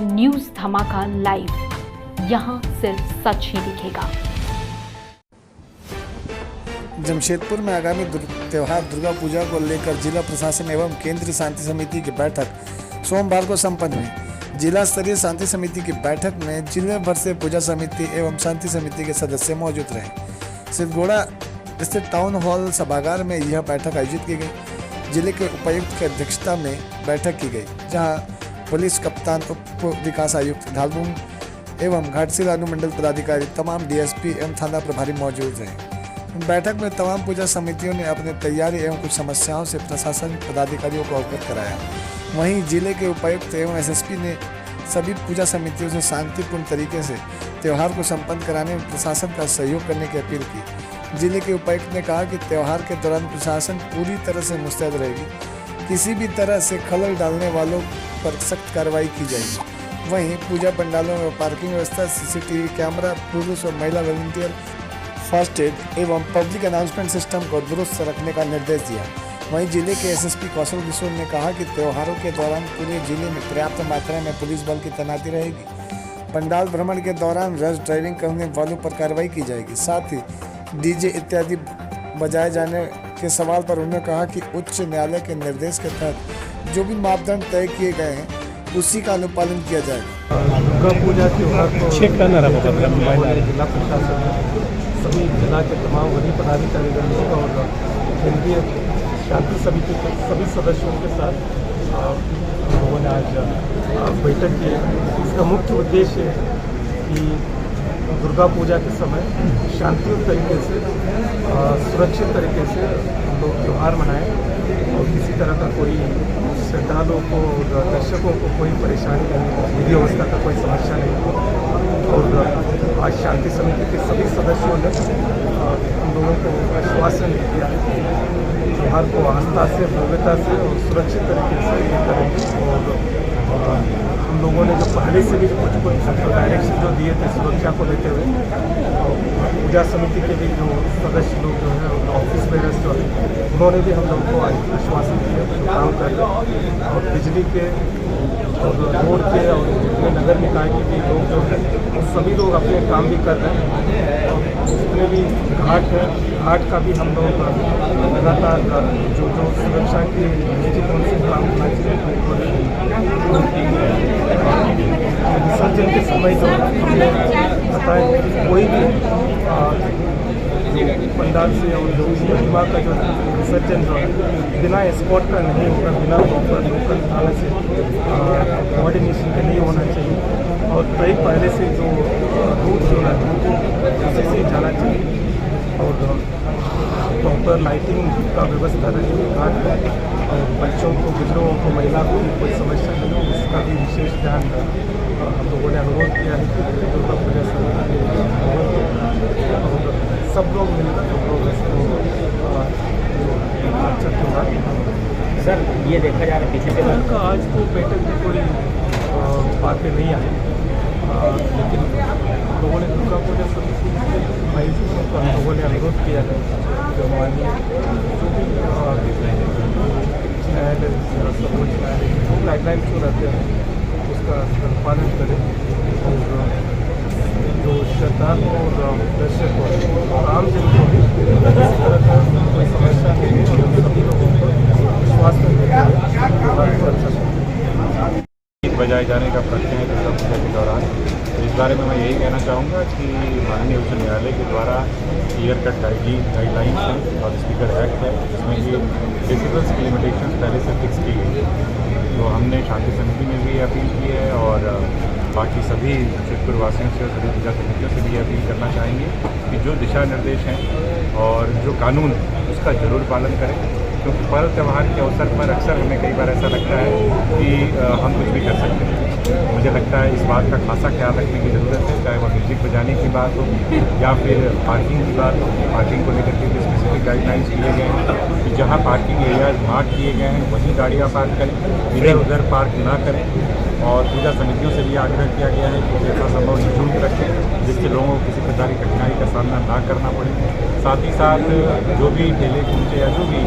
News धमाका live, यहाँ सिर्फ सच ही दिखेगा। जमशेदपुर में आगामी त्यौहार दुर्गा पूजा को लेकर जिला प्रशासन एवं केंद्रीय शांति समिति की बैठक सोमवार को संपन्न हुई। जिला स्तरीय शांति समिति की बैठक में जिले भर से पूजा समिति एवं शांति समिति के सदस्य मौजूद रहे। सिद्धगोड़ा स्थित टाउन हॉल सभागार में यह बैठक आयोजित की गई। जिले के उपायुक्त की अध्यक्षता में बैठक की गई, जहां पुलिस कप्तान, उप विकास आयुक्त धालबुंग एवं घाटशिला अनुमंडल पदाधिकारी, तमाम डीएसपी एवं थाना प्रभारी मौजूद रहे। बैठक में तमाम पूजा समितियों ने अपने तैयारी एवं कुछ समस्याओं से प्रशासन पदाधिकारियों को अवगत कराया। वहीं जिले के उपायुक्त एवं एसएसपी ने सभी पूजा समितियों से शांतिपूर्ण तरीके से त्यौहार को संपन्न कराने में प्रशासन का सहयोग करने की अपील की। जिले के उपायुक्त ने कहा कि त्यौहार के दौरान प्रशासन पूरी तरह से मुस्तैद रहेगी। किसी भी तरह से खलल डालने वालों पर सख्त कार्रवाई की जाएगी। वहीं पूजा पंडालों में पार्किंग व्यवस्था, सीसीटीवी कैमरा, पुरुष और महिला वॉलंटियर, फर्स्ट एड एवं पब्लिक अनाउंसमेंट सिस्टम को दुरुस्त रखने का निर्देश दिया। वहीं जिले के एसएसपी कौशल किशोर ने कहा कि त्योहारों के दौरान पूरे जिले में पर्याप्त मात्रा में पुलिस बल की तैनाती रहेगी। पंडाल भ्रमण के दौरान रश ड्राइविंग करने वालों पर कार्रवाई की जाएगी। साथ ही डीजे इत्यादि बजाए जाने के सवाल पर उन्होंने कहा कि उच्च न्यायालय के निर्देश के तहत जो भी मापदंड तय किए गए हैं उसी का अनुपालन किया जाएगा। दुर्गा पूजा त्यौहार को जिला प्रशासन, सभी जिला के तमाम वरीय पदाधिकारीगण और केंद्रीय शांति समिति के सभी सदस्यों के साथ लोगों ने आज बैठक की। इसका मुख्य उद्देश्य है कि दुर्गा पूजा के समय शांतियुत तरीके से, सुरक्षित तरीके से लोग त्यौहार मनाएं और किसी तरह का कोई श्रद्धालुओं को और दर्शकों को कोई परेशानी नहीं, विधि व्यवस्था का कोई समस्या नहीं हो। और आज शांति समिति के सभी सदस्यों ने हम लोगों को आश्वासन दिया त्यौहार को आस्था से, भव्यता से और सुरक्षित तरीके से ये करेंगे। और हम लोगों ने जो पहले से भी कुछ डायरेक्शन जो दिए थे सुरक्षा को लेते हुए, पूजा समिति के भी जो सदस्य लोग जो हैं, ऑफिस बेरर्स जो है, उन्होंने भी हम लोगों को आश्वासन दिया काम कर रहे। और बिजली के और रोड के और जितने नगर निकाय के भी लोग जो हैं, सभी लोग अपने काम भी कर रहे हैं। और जितने भी घाट है, घाट का भी हम लोग लगातार जो सुरक्षा के दृष्टिकोण से काम करना चाहिए। विसर्जन के समय जो हमने बताया कि कोई भी पंडाल से और जो प्रतिमा का जो विसर्जन जो है बिना एस्कॉर्ट का नहीं होगा, बिना प्रॉपर लोकल थाने से कोऑर्डिनेशन का नहीं होना चाहिए। और कई पहले से जो रूट जो है उसी से जाना चाहिए। और प्रॉपर लाइटिंग का व्यवस्था रहेगी घाट पर, और बच्चों को, बुजुर्गों को, महिला को भी कोई समस्या नहीं हो, इसका भी विशेष ध्यान हम लोगों ने अनुरोध किया है कि दुर्गा पूजा समिति सब लोग मिलकर हम लोग इसको अच्छा त्यौहार। सर, ये देखा जा रहा है पीछे से का आज तो बैठक में कोई बातें नहीं आई, लेकिन लोगों ने दुर्गा पूजा समिति भाई को हम लोगों ने अनुरोध किया है जो माननीय जो भी न्यायालय, सर्वोच्च न्यायालय जो गाइडलाइंस जो रहते हैं उसका पालन करें। और जो श्रद्धालु और दर्शक और आम जन को भी किसी तरह का कोई समस्या नहीं है और सभी लोगों को विश्वास बजाए जाने का प्रश्न है दुर्गा पूजा के दौरान। तो इस बारे में मैं यही कहना चाहूँगा कि माननीय उच्च न्यायालय के द्वारा क्लियर कट गाइडलाइंस है और स्पीकर एक्ट है, जिसमें कि डेसिबल्स की लिमिटेशन पहले से फिक्स की गई है। तो हमने शांति समिति में भी अपील की है और बाकी सभी जमशेदपुर वासियों से और सभी पूजा समितियों से भी ये अपील करना चाहेंगे कि जो दिशा निर्देश हैं और जो कानून उसका ज़रूर पालन करें, क्योंकि पर्व त्यौहार के अवसर पर अक्सर हमें कई बार ऐसा लगता है कि हम कुछ भी कर सकते हैं। मुझे लगता है इस बात का खासा ख्याल रखने की ज़रूरत है, चाहे वह म्यूजिक बजाने की बात हो या फिर पार्किंग की बात हो। पार्किंग को लेकर के भी स्पेसिफिक गाइडलाइंस दिए गए हैं कि जहाँ पार्किंग एरियाज मार्क किए गए हैं वहीं गाड़ियाँ पार्क करें, इधर उधर पार्क ना करें। और पूजा समितियों से भी आग्रह किया गया है कि जैसा संभव निःशुल्क रखें, जिससे लोगों को किसी प्रकार की कठिनाई का सामना ना करना पड़े। साथ ही साथ जो भी ठेले कुंचे या जो भी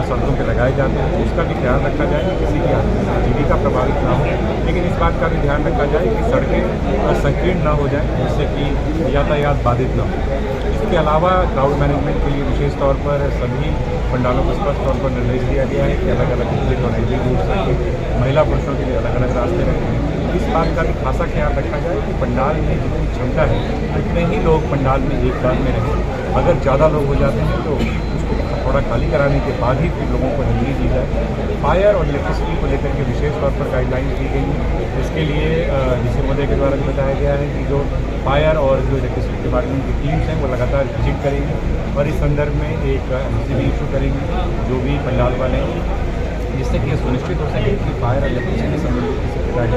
सड़कों पर लगाए जाते हैं उसका भी ख्याल रखा जाए कि किसी की आजीविका प्रभावित ना हो। लेकिन इस बात का भी ध्यान रखा जाए कि सड़कें संकीर्ण न हो जाए, जिससे कि यातायात बाधित न हो। इसके अलावा क्राउड मैनेजमेंट के लिए विशेष तौर पर सभी पंडालों को स्पष्ट तौर पर निर्देश दिया गया है कि अलग अलग एग्जिट और एंट्री रूट्स रखें, महिला पुरुषों के लिए अलग अलग रास्ते रखें। इस बात का भी खासा ख्याल रखा जाए कि पंडाल में जितनी क्षमता है उतने ही लोग पंडाल में एक बार में रहें। अगर ज़्यादा लोग हो जाते हैं तो उसको थोड़ा खाली कराने के बाद ही फिर लोगों को एंट्री दी जाए। फायर और इलेक्ट्रिसिटी को लेकर के विशेष तौर पर गाइडलाइंस दी गई हैं। इसके लिए डीसी महोदय के द्वारा भी बताया गया है कि जो फायर और जो इलेक्ट्रिसिटी डिपार्टमेंट की टीम्स हैं वो लगातार विजिट करेंगी और इस संदर्भ में एक एमसीबी इशू करेंगे जो भी पंडाल वाले हैं, जिससे कि ये सुनिश्चित हो सके कि फायर और इलेक्ट्रिसिटी संबंधित किसी प्रकार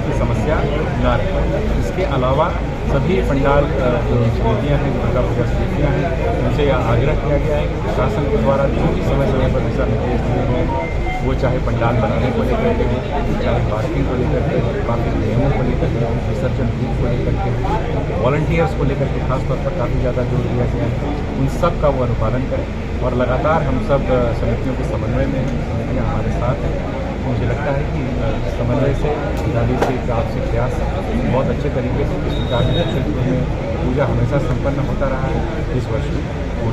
की समस्या न रहे। इसके अलावा सभी पंडाल जो समितियाँ हैं, दुर्गा पूजा समितियाँ हैं, उनसे यह आग्रह किया गया है कि प्रशासन के द्वारा जो भी समय समय पर दिशा निर्देश दिए गए हैं, वो चाहे पंडाल बनाने को लेकर के हो, चाहे पार्किंग को लेकर के, ट्रैफिक नियमों को लेकर के, विसर्जन रूट को लेकर के, वॉलंटियर्स को लेकर के खासतौर पर काफ़ी ज़्यादा जोर दिया गया है। उन सब का वो अनुपालन करें और लगातार हम सब समितियों के समन्वय में हैं, समितियाँ हमारे साथ हैं। मुझे लगता है कि समन्वय से, ईमानदारी से, आपसी प्रयास बहुत अच्छे तरीके से इस धार्मिक क्षेत्र में पूजा हमेशा संपन्न होता रहा है, इस वर्ष भी हो।